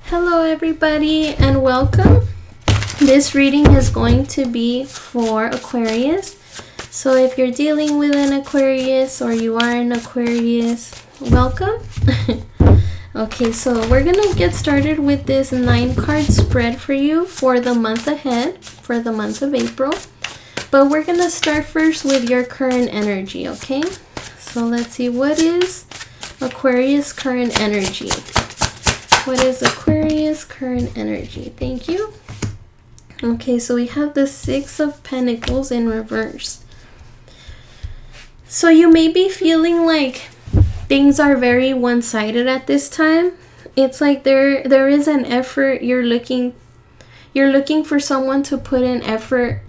Hello everybody and welcome. This reading is going to be for Aquarius. So if you're dealing with an Aquarius or you are an Aquarius, welcome. Okay, so we're gonna get started with this 9-card spread for you for the month ahead, for the month of April. But we're gonna start first with your current energy, okay? So let's see, what is Aquarius current energy? What is Aquarius current energy? Thank you. Okay, so we have the 6 of Pentacles in reverse. So you may be feeling like things are very one-sided at this time. It's like there is an effort. You're looking for someone to put an effort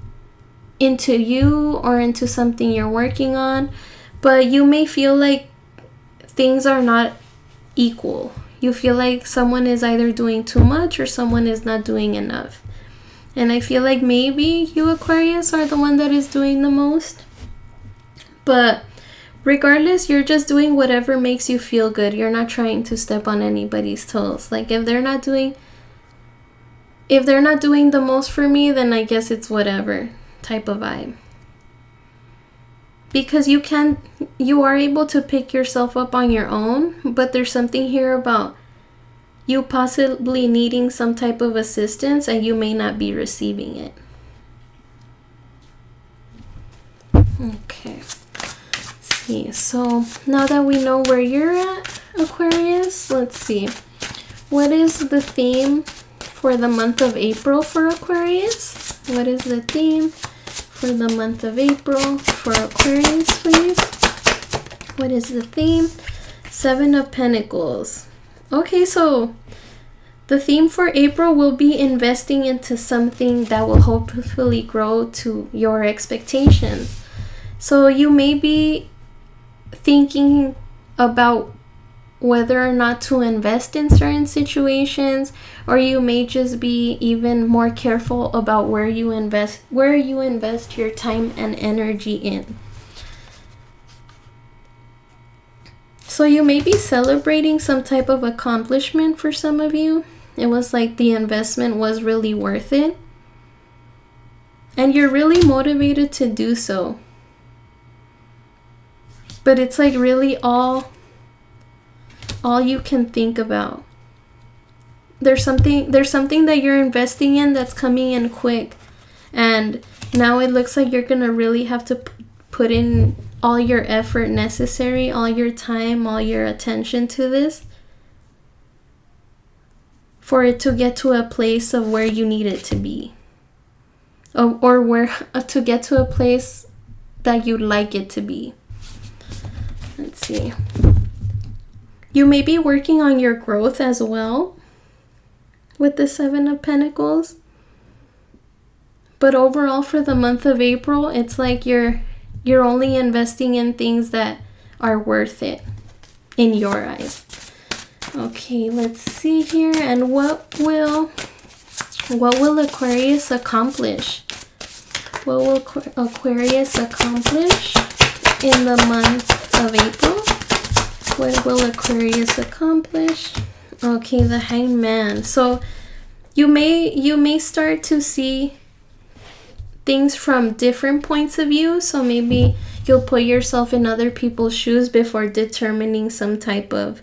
into you or into something you're working on, but you may feel like things are not equal. You feel like someone is either doing too much or someone is not doing enough. And I feel like maybe you Aquarius are the one that is doing the most. But regardless, you're just doing whatever makes you feel good. You're not trying to step on anybody's toes. Like if they're not doing the most for me, then I guess it's whatever type of vibe. Because you are able to pick yourself up on your own, but there's something here about you possibly needing some type of assistance and you may not be receiving it. Okay, let's see. So now that we know where you're at, Aquarius, let's see. What is the theme for the month of April for Aquarius? What is the theme for the month of April for Aquarius, please? What is the theme? 7 of Pentacles. Okay, so the theme for April will be investing into something that will hopefully grow to your expectations. So you may be thinking about whether or not to invest in certain situations, or you may just be even more careful about where you invest your time and energy in. So you may be celebrating some type of accomplishment for some of you. It was like the investment was really worth it, and you're really motivated to do so. But it's like really all you can think about. There's something that you're investing in that's coming in quick, and now it looks like you're gonna really have to put in all your effort necessary, all your time, all your attention to this for it to get to a place of where you need it to be, or where to get to a place that you'd like it to be. Let's see. You may be working on your growth as well with the 7 of Pentacles. But overall for the month of April, it's like you're only investing in things that are worth it in your eyes. Okay, let's see here. And what will Aquarius accomplish? What will Aquarius accomplish in the month of April? What will Aquarius accomplish? Okay, the Hangman. So you may start to see things from different points of view. So maybe you'll put yourself in other people's shoes before determining some type of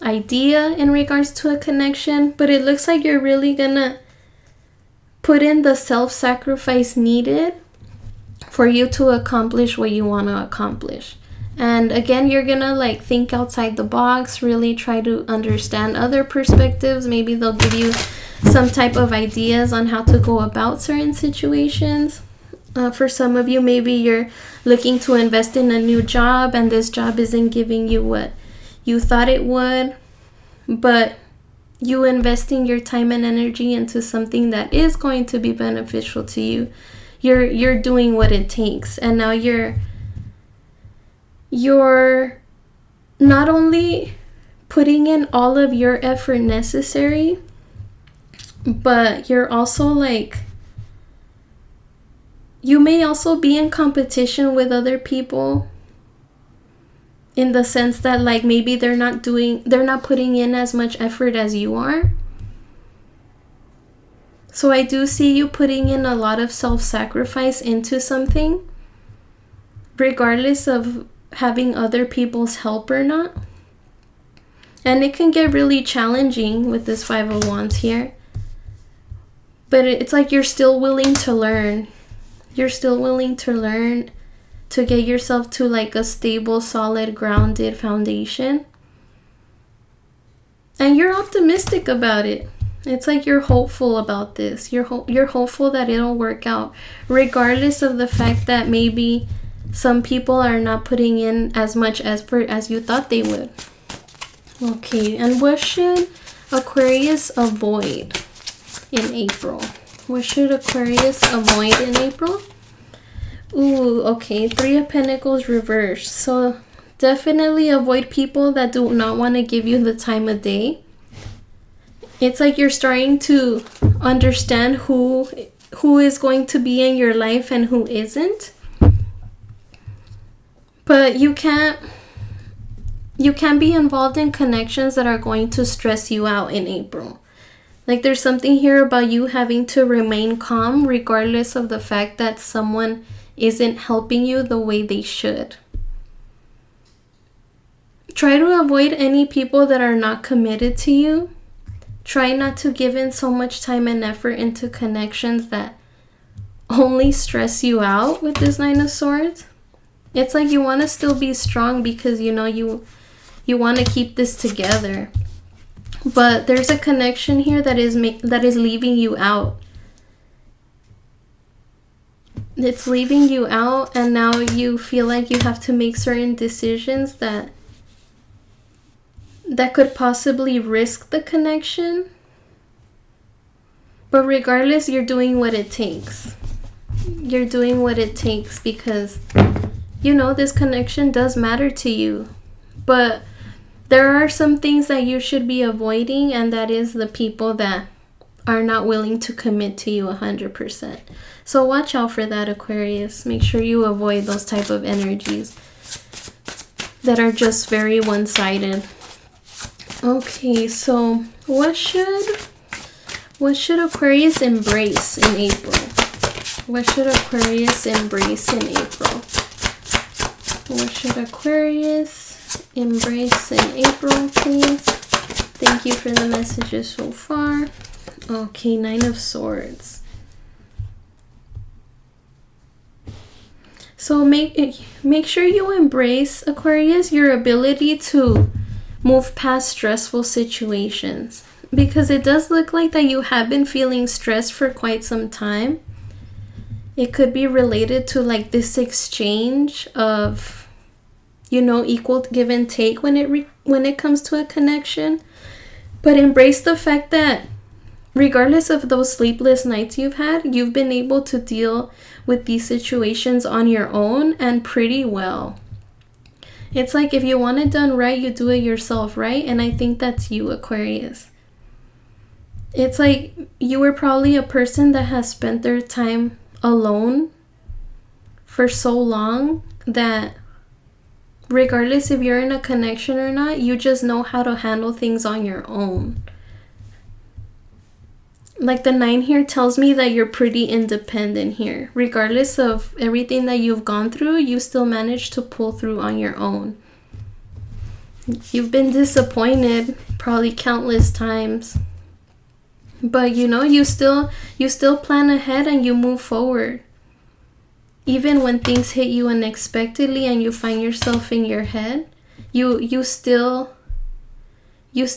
idea in regards to a connection. But it looks like you're really gonna put in the self-sacrifice needed for you to accomplish what you want to accomplish. And again, you're gonna like think outside the box, really try to understand other perspectives. Maybe they'll give you some type of ideas on how to go about certain situations. For some of you, maybe you're looking to invest in a new job and this job isn't giving you what you thought it would, but you investing your time and energy into something that is going to be beneficial to you. You're doing what it takes, and now you're not only putting in all of your effort necessary, but you're also like, you may also be in competition with other people in the sense that like maybe they're not putting in as much effort as you are. So I do see you putting in a lot of self-sacrifice into something, regardless of having other people's help or not. And it can get really challenging with this Five of Wands here. But it's like you're still willing to learn. You're still willing to learn to get yourself to like a stable, solid, grounded foundation. And you're optimistic about it. It's like you're hopeful about this. You're hopeful that it'll work out, regardless of the fact that maybe some people are not putting in as much effort as you thought they would. Okay, and what should Aquarius avoid in April? What should Aquarius avoid in April? Ooh, okay, Three of Pentacles reversed. So definitely avoid people that do not want to give you the time of day. It's like you're starting to understand who is going to be in your life and who isn't. But you can't be involved in connections that are going to stress you out in April. Like there's something here about you having to remain calm regardless of the fact that someone isn't helping you the way they should. Try to avoid any people that are not committed to you. Try not to give in so much time and effort into connections that only stress you out with this Nine of Swords. It's like you want to still be strong because you know you want to keep this together. But there's a connection here that is leaving you out. It's leaving you out, and now you feel like you have to make certain decisions that could possibly risk the connection. But regardless, you're doing what it takes. You're doing what it takes because, you know, this connection does matter to you. But there are some things that you should be avoiding, and that is the people that are not willing to commit to you 100%. So watch out for that, Aquarius. Make sure you avoid those type of energies that are just very one-sided. Okay, so what should Aquarius embrace in April? What should Aquarius embrace in April? What should Aquarius embrace in April, please? Thank you for the messages so far. Okay, Nine of Swords. So make sure you embrace, Aquarius, your ability to move past stressful situations, because it does look like that you have been feeling stressed for quite some time. It could be related to like this exchange of, you know, equal give and take when it comes to a connection. But embrace the fact that regardless of those sleepless nights you've had, you've been able to deal with these situations on your own and pretty well. It's like if you want it done right, you do it yourself, right? And I think that's you, Aquarius. It's like you were probably a person that has spent their time alone for so long that regardless if you're in a connection or not, you just know how to handle things on your own. Like the 9 here tells me that you're pretty independent here. Regardless of everything that you've gone through, you still managed to pull through on your own. You've been disappointed probably countless times. But you know, you still plan ahead and you move forward. Even when things hit you unexpectedly and you find yourself in your head, you still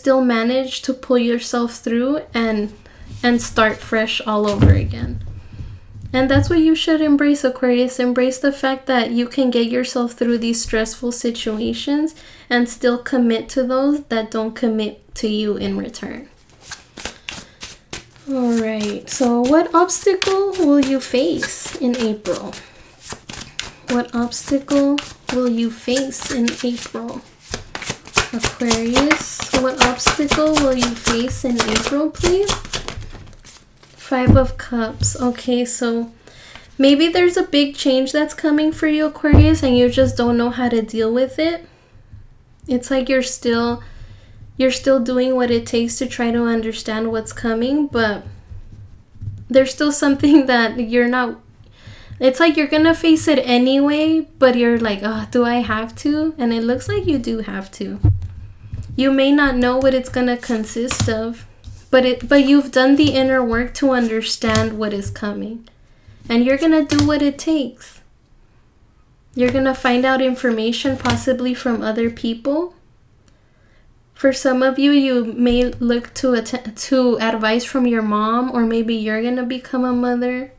manage to pull yourself through and start fresh all over again. And that's what you should embrace, Aquarius. Embrace the fact that you can get yourself through these stressful situations and still commit to those that don't commit to you in return. All right, so what obstacle will you face in April? What obstacle will you face in April? Aquarius, what obstacle will you face in April, please? 5 of Cups. Okay, so maybe there's a big change that's coming for you, Aquarius, and you just don't know how to deal with it. It's like you're still doing what it takes to try to understand what's coming, but there's still something that you're not. It's like you're gonna face it anyway, but you're like, oh, do I have to? And it looks like you do have to. You may not know what it's gonna consist of, but you've done the inner work to understand what is coming. And you're gonna do what it takes. You're gonna find out information possibly from other people. For some of you, you may look to advice from your mom, or maybe you're gonna become a mother.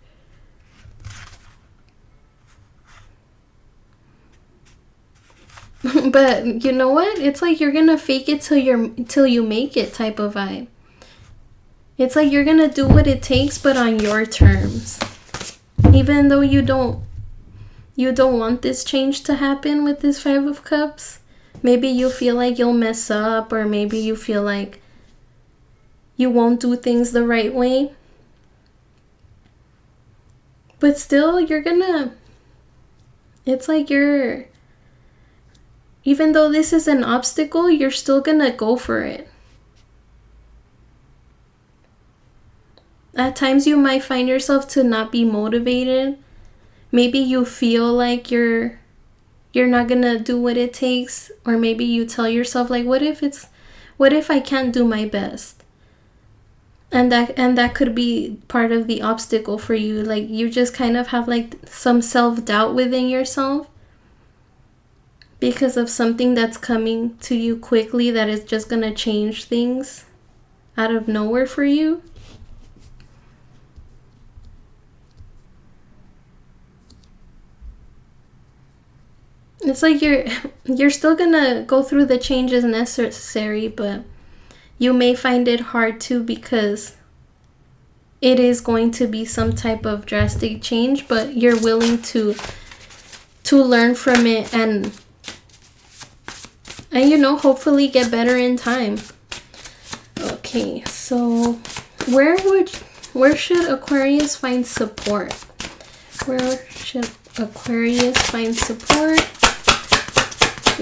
But you know what? It's like you're gonna fake it till you make it type of vibe. It's like you're gonna do what it takes, but on your terms. Even though you don't want this change to happen with this 5 of Cups. Maybe you feel like you'll mess up, or maybe you feel like you won't do things the right way. But still, it's like even though this is an obstacle, you're still gonna go for it. At times you might find yourself to not be motivated. Maybe you feel like you're not gonna do what it takes, or maybe you tell yourself like, what if I can't do my best? And that could be part of the obstacle for you. Like you just kind of have like some self-doubt within yourself because of something that's coming to you quickly that is just gonna change things out of nowhere for you. It's like you're still gonna go through the changes necessary, but you may find it hard too because it is going to be some type of drastic change, but you're willing to learn from it and hopefully get better in time. Okay, so where should Aquarius find support? Where should Aquarius find support?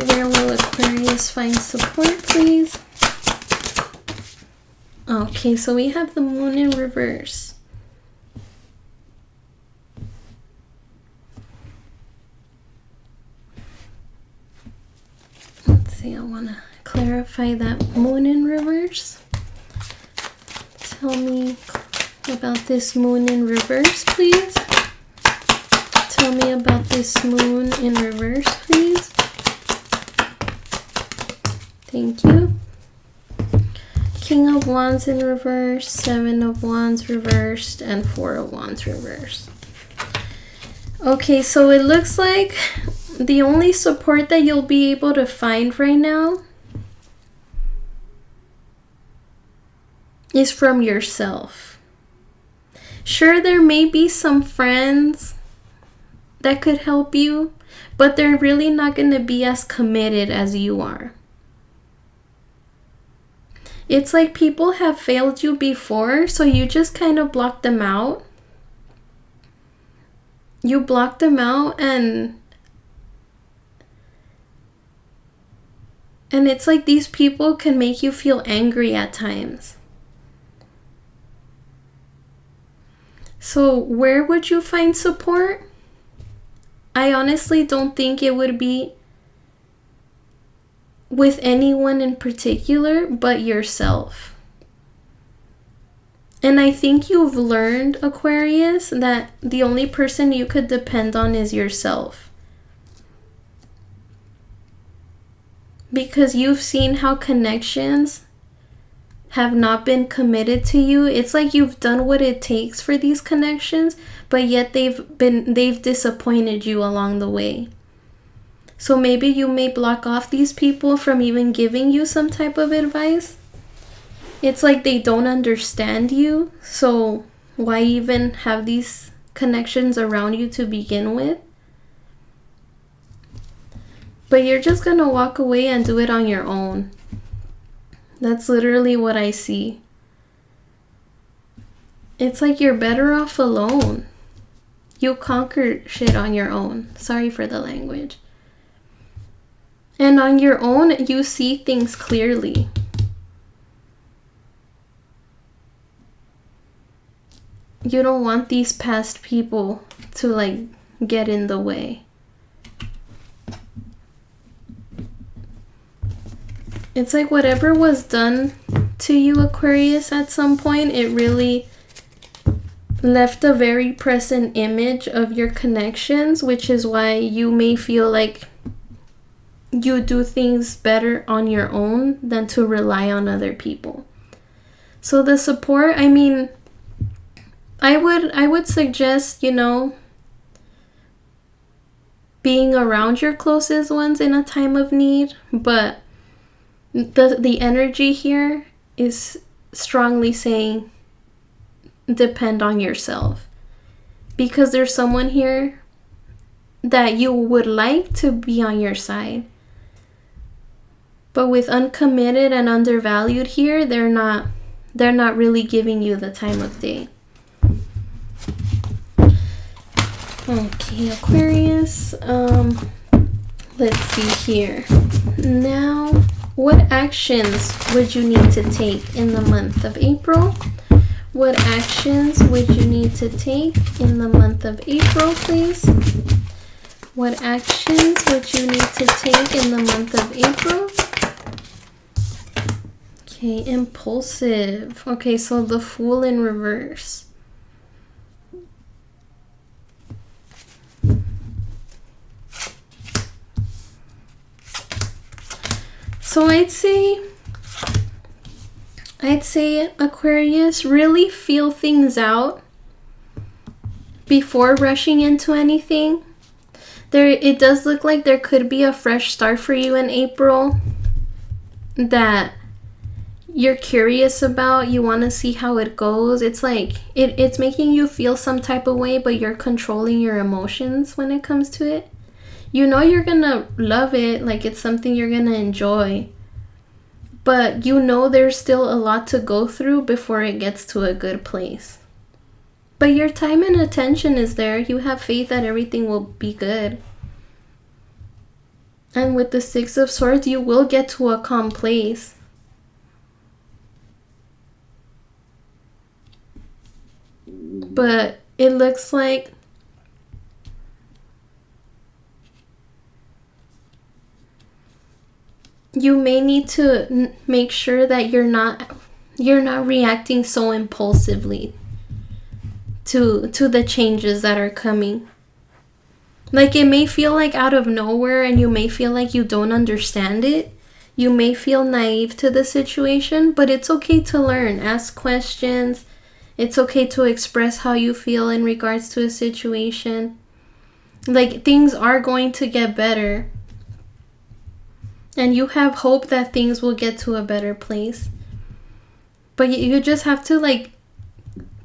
Where will Aquarius find support, please? Okay, so we have the Moon in reverse. Let's see, I want to clarify that Moon in reverse. Tell me about this Moon in reverse, please. Tell me about this Moon in reverse, please. Thank you. King of Wands in reverse, 7 of Wands reversed, and 4 of Wands reversed. Okay, so it looks like the only support that you'll be able to find right now is from yourself. Sure, there may be some friends that could help you, but they're really not going to be as committed as you are. It's like people have failed you before, so you just kind of block them out. You block them out and it's like these people can make you feel angry at times. So where would you find support? I honestly don't think it would be with anyone in particular but yourself. And I think you've learned, Aquarius, that the only person you could depend on is yourself. Because you've seen how connections have not been committed to you. It's like you've done what it takes for these connections, but yet they've disappointed you along the way. So maybe you may block off these people from even giving you some type of advice. It's like they don't understand you, so why even have these connections around you to begin with? But you're just gonna walk away and do it on your own. That's literally what I see. It's like you're better off alone. You conquer shit on your own. Sorry for the language. And on your own, you see things clearly. You don't want these past people to like get in the way. It's like whatever was done to you, Aquarius, at some point, it really left a very present image of your connections, which is why you may feel like you do things better on your own than to rely on other people. So the support, I mean, I would suggest, you know, being around your closest ones in a time of need, but the energy here is strongly saying depend on yourself, because there's someone here that you would like to be on your side, but with uncommitted and undervalued here, they're not really giving you the time of day. Okay, Aquarius, let's see here. Now, what actions would you need to take in the month of April? What actions would you need to take in the month of April, please? What actions would you need to take in the month of April? Okay, impulsive. Okay, so the Fool in reverse. So I'd say Aquarius, really feel things out before rushing into anything. It does look like there could be a fresh start for you in April that you're curious about. You want to see how it goes. It's like it's making you feel some type of way, but you're controlling your emotions when it comes to it. You know you're gonna love it, like it's something you're gonna enjoy, but you know there's still a lot to go through before it gets to a good place. But your time and attention is there. You have faith that everything will be good. And with the Six of Swords, you will get to a calm place. But it looks like you may need to make sure that you're not reacting so impulsively to the changes that are coming. Like, it may feel like out of nowhere, and you may feel like you don't understand it. You may feel naive to the situation, but it's okay to learn. Ask questions. It's okay to express how you feel in regards to a situation. Like, things are going to get better. And you have hope that things will get to a better place. But you just have to, like,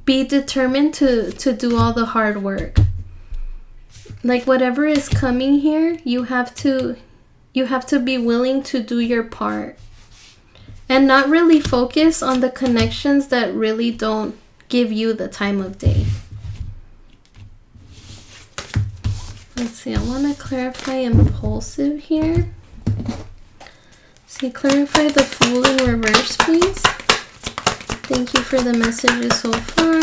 be determined to do all the hard work. Like, whatever is coming here, you have to be willing to do your part. And not really focus on the connections that really don't give you the time of day. Let's see, I want to clarify impulsive here. See, clarify the Fool in reverse, please. Thank you for the messages so far.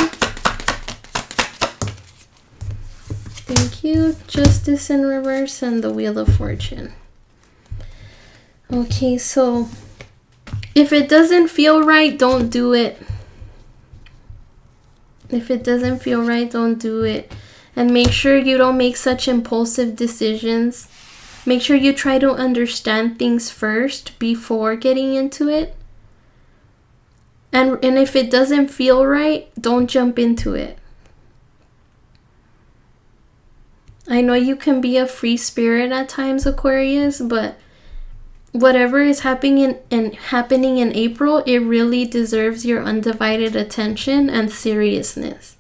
Thank you. Justice in reverse and the Wheel of Fortune. Okay, so if it doesn't feel right, don't do it. If it doesn't feel right, don't do it. And make sure you don't make such impulsive decisions. Make sure you try to understand things first before getting into it. And if it doesn't feel right, don't jump into it. I know you can be a free spirit at times, Aquarius, but whatever is happening in April, it really deserves your undivided attention and seriousness.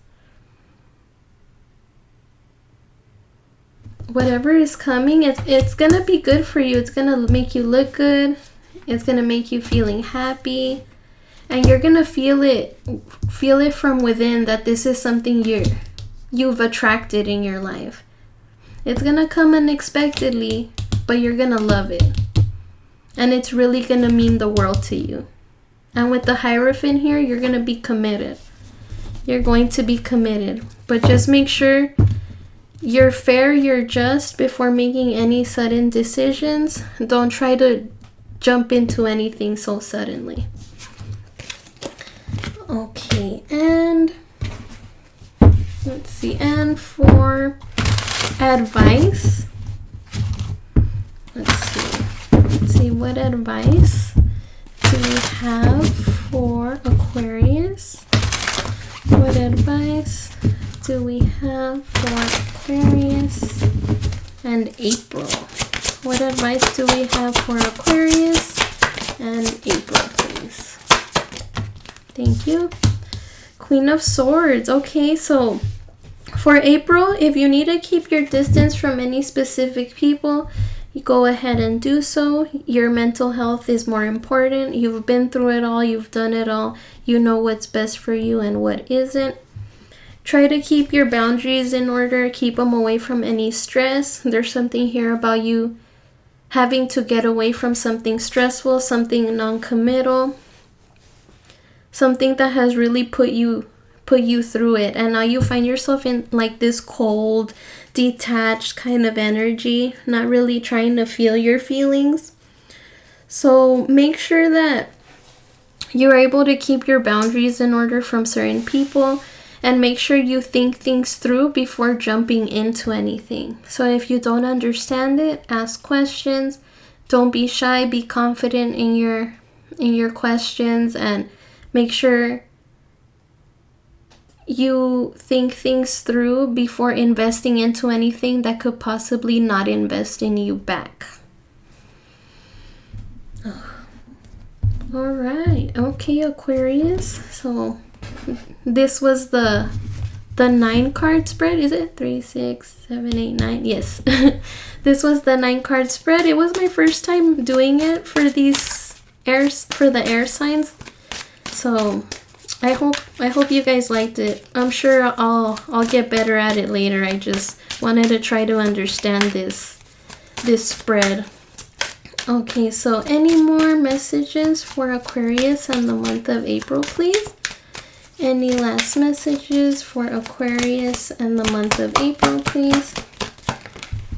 Whatever is coming, it's gonna be good for you. It's gonna make you look good. It's gonna make you feeling happy, and you're gonna feel it from within that this is something you've attracted in your life. It's gonna come unexpectedly, but you're gonna love it. and it's really going to mean the world to you. And with the Hierophant here, you're going to be committed. You're going to be committed. But just make sure you're fair, you're just before making any sudden decisions. Don't try to jump into anything so suddenly. Okay, and let's see. And for advice, let's see what advice do we have for Aquarius? What advice do we have for Aquarius and April? What advice do we have for Aquarius and April, please? Thank you. Queen of Swords. Okay, so for April, if you need to keep your distance from any specific people, you go ahead and do so. Your mental health is more important. You've been through it all. You've done it all. You know what's best for you and what isn't. Try to keep your boundaries in order. Keep them away from any stress. There's something here about you having to get away from something stressful, something non-committal, something that has really put you through it, and now you find yourself in like this cold, detached kind of energy, not really trying to feel your feelings. So make sure that you're able to keep your boundaries in order from certain people, and make sure you think things through before jumping into anything. So if you don't understand it, ask questions. Don't be shy, be confident in your questions, and make sure you think things through before investing into anything that could possibly not invest in you back. All right. Okay, Aquarius. So this was the 9-card spread. Is it 3, 6, 7, 8, 9? Yes. This was the 9-card spread. It was my first time doing it for the air signs. So I hope you guys liked it. I'm sure I'll get better at it later. I just wanted to try to understand this spread. Okay, so any more messages for Aquarius and the month of April, please? Any last messages for Aquarius and the month of April, please?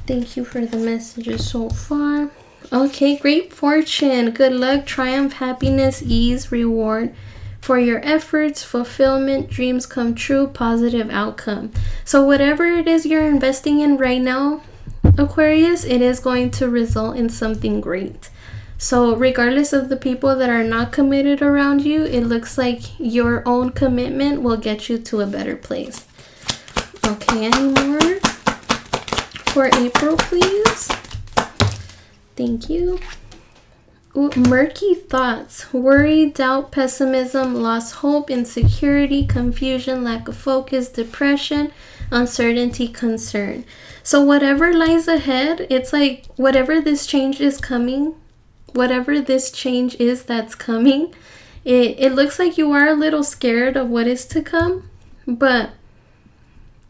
Thank you for the messages so far. Okay, great fortune, good luck, triumph, happiness, ease, reward for your efforts, fulfillment, dreams come true, positive outcome. So whatever it is you're investing in right now, Aquarius, it is going to result in something great. So regardless of the people that are not committed around you, it looks like your own commitment will get you to a better place. Okay, any more for April, please? Thank you. Ooh, murky thoughts, worry, doubt, pessimism, lost hope, insecurity, confusion, lack of focus, depression, uncertainty, concern. So whatever lies ahead, it's like whatever this change is coming, whatever this change is that's coming, it looks like you are a little scared of what is to come, but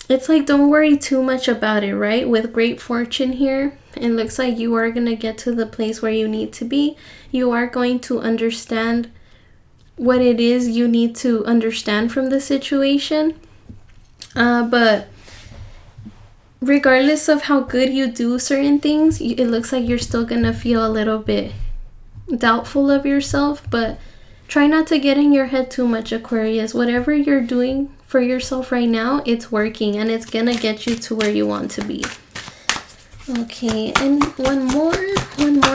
it's like don't worry too much about it, right? With great fortune here, it looks like you are going to get to the place where you need to be. You are going to understand what it is you need to understand from the situation. But regardless of how good you do certain things, it looks like you're still going to feel a little bit doubtful of yourself. But try not to get in your head too much, Aquarius. Whatever you're doing for yourself right now, it's working and it's going to get you to where you want to be. Okay, and one more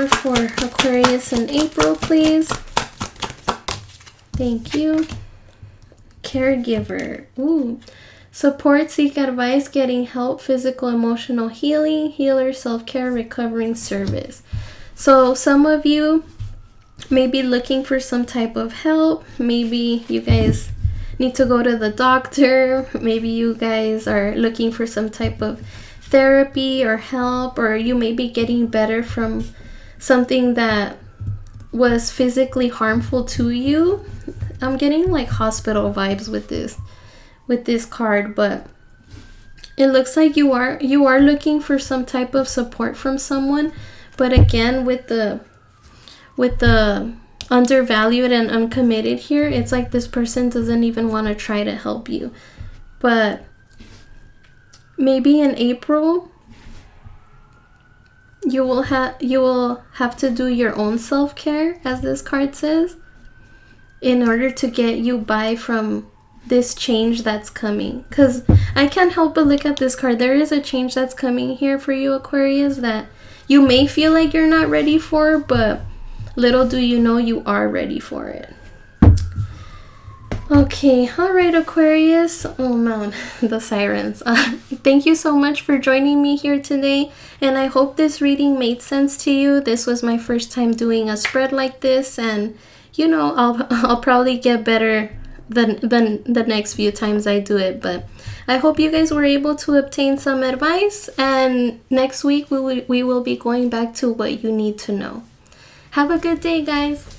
for Aquarius and April, please. Thank you. Caregiver. Ooh. Support, seek advice, getting help, physical, emotional healing, healer, self-care, recovering service. So some of you may be looking for some type of help. Maybe you guys need to go to the doctor. Maybe you guys are looking for some type of therapy or help, or you may be getting better from something that was physically harmful to you. I'm getting like hospital vibes with this card, but it looks like you are looking for some type of support from someone. But again, with the with the undervalued and uncommitted here, it's like this person doesn't even want to try to help you. But maybe in April, you will have to do your own self-care, as this card says, in order to get you by from this change that's coming. Because I can't help but look at this card. There is a change that's coming here for you, Aquarius, that you may feel like you're not ready for, but little do you know you are ready for it. Okay, all right, Aquarius. Oh man, the sirens. Thank you so much for joining me here today, and I hope this reading made sense to you. This was my first time doing a spread like this, and you know, I'll probably get better than the next few times I do it. But I hope you guys were able to obtain some advice, and next week we will be going back to what you need to know. Have a good day, guys.